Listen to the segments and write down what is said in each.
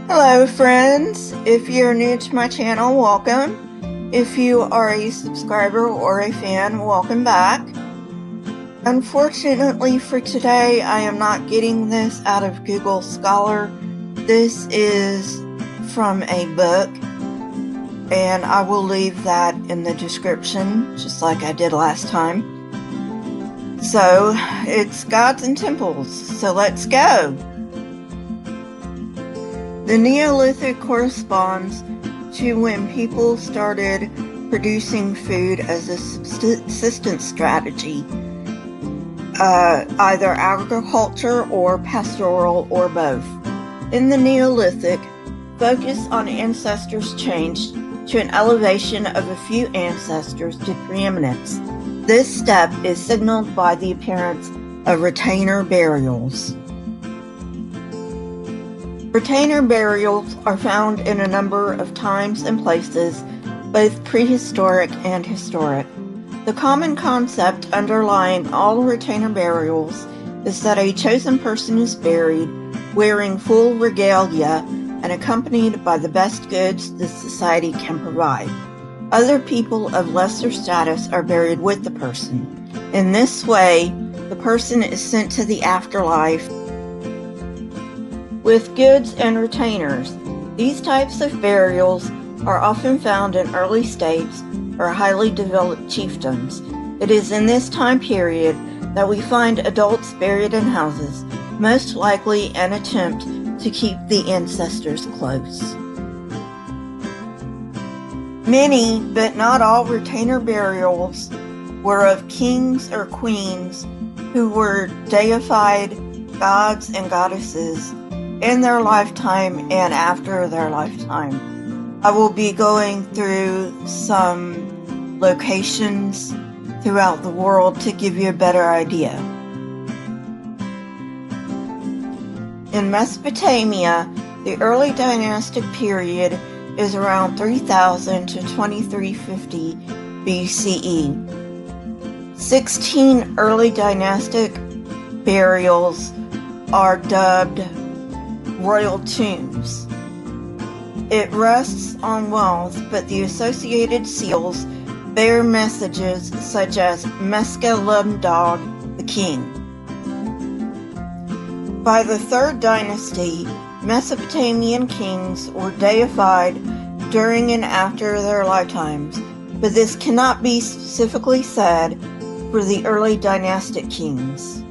Hello friends, if you're new to my channel, welcome. If you are a subscriber or a fan, welcome back. Unfortunately for today, I am not getting this out of Google Scholar. This is from a book, and I will leave that in the description, just like I did last time. So, it's Gods and Temples, so let's go! The Neolithic corresponds to when people started producing food as a subsistence strategy, either agriculture or pastoral or both. In the Neolithic, focus on ancestors changed to an elevation of a few ancestors to preeminence. This step is signaled by the appearance of retainer burials. Retainer burials are found in a number of times and places, both prehistoric and historic. The common concept underlying all retainer burials is that a chosen person is buried wearing full regalia and accompanied by the best goods the society can provide. Other people of lesser status are buried with the person. In this way, the person is sent to the afterlife with goods and retainers. These types of burials are often found in early states or highly developed chiefdoms. It is in this time period that we find adults buried in houses, most likely an attempt to keep the ancestors close. Many, but not all, retainer burials were of kings or queens who were deified gods and goddesses in their lifetime and after their lifetime. I will be going through some locations throughout the world to give you a better idea. In Mesopotamia, the early dynastic period is around 3000 to 2350 BCE. 16 early dynastic burials are dubbed royal tombs. It rests on wealth, but the associated seals bear messages such as Meska Lumdog, the king. By the 3rd dynasty, Mesopotamian kings were deified during and after their lifetimes, but this cannot be specifically said for the early dynastic kings.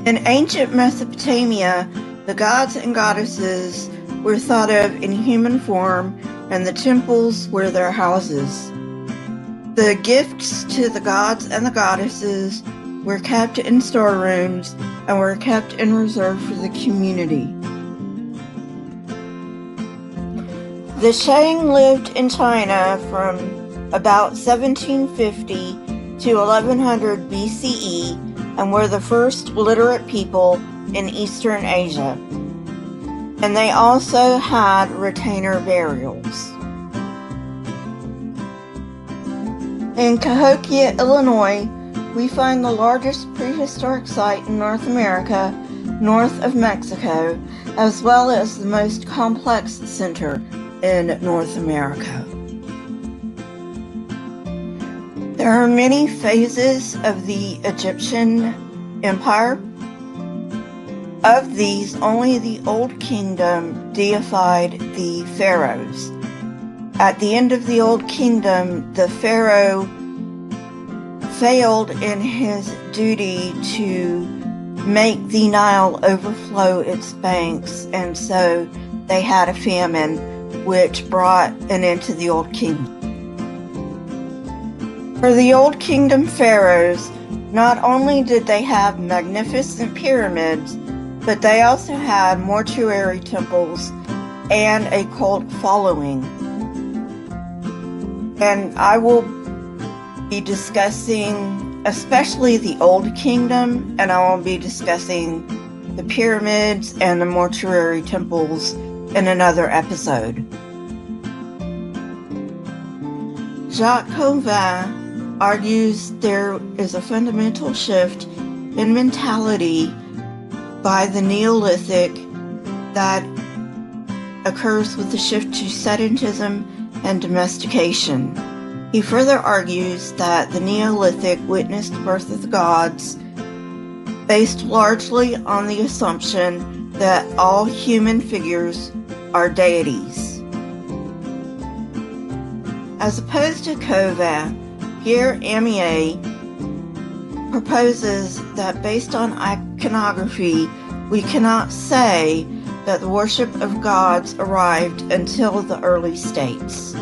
In ancient Mesopotamia, the gods and goddesses were thought of in human form, and the temples were their houses. The gifts to the gods and the goddesses were kept in storerooms and were kept in reserve for the community. The Shang lived in China from about 1750 to 1100 BCE and were the first literate people in Eastern Asia. And they also had retainer burials. In Cahokia, Illinois, we find the largest prehistoric site in North America, north of Mexico, as well as the most complex center in North America. There are many phases of the Egyptian Empire. Of these, only the Old Kingdom deified the pharaohs. At the end of the Old Kingdom, the pharaoh failed in his duty to make the Nile overflow its banks, and so they had a famine which brought an end to the Old Kingdom. For the Old Kingdom pharaohs, not only did they have magnificent pyramids, but they also had mortuary temples and a cult following. And I will be discussing especially the Old Kingdom, and I will be discussing the pyramids and the mortuary temples in another episode. Jacques Cauvin argues there is a fundamental shift in mentality by the Neolithic that occurs with the shift to sedentism and domestication. He further argues that the Neolithic witnessed the birth of the gods based largely on the assumption that all human figures are deities. As opposed to Kova, Pierre Amier proposes that based on iconography, we cannot say that the worship of gods arrived until the early states.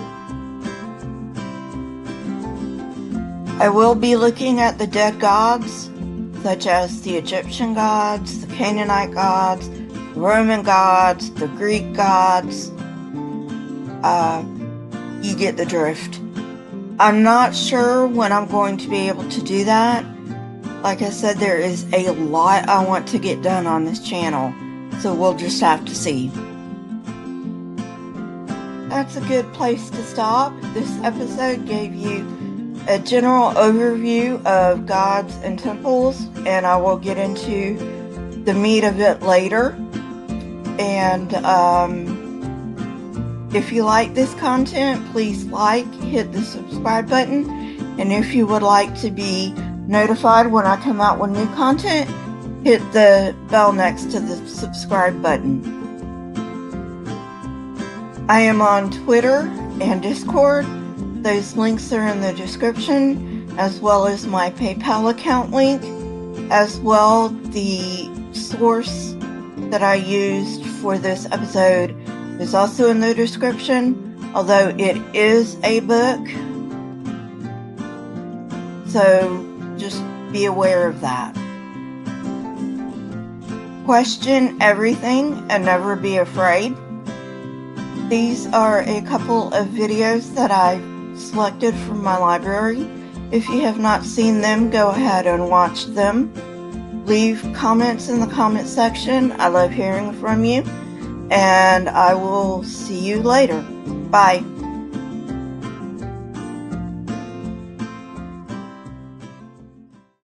I will be looking at the dead gods, such as the Egyptian gods, the Canaanite gods, the Roman gods, the Greek gods. You get the drift. I'm not sure when I'm going to be able to do that. Like I said, there is a lot I want to get done on this channel, so we'll just have to see. That's a good place to stop. This episode gave you a general overview of gods and temples, and I will get into the meat of it later. And if you like this content, please hit the subscribe button, and if you would like to be notified when I come out with new content, hit the bell next to the subscribe button. I am on Twitter and Discord. Those links are in the description, as well as my PayPal account link, as well the source that I used for this episode is also in the description, although it is a book, so just be aware of that. Question everything and never be afraid. These are a couple of videos that I've selected from my library. If you have not seen them, go ahead and watch them. Leave comments in the comment section. I love hearing from you, and I will see you later. Bye.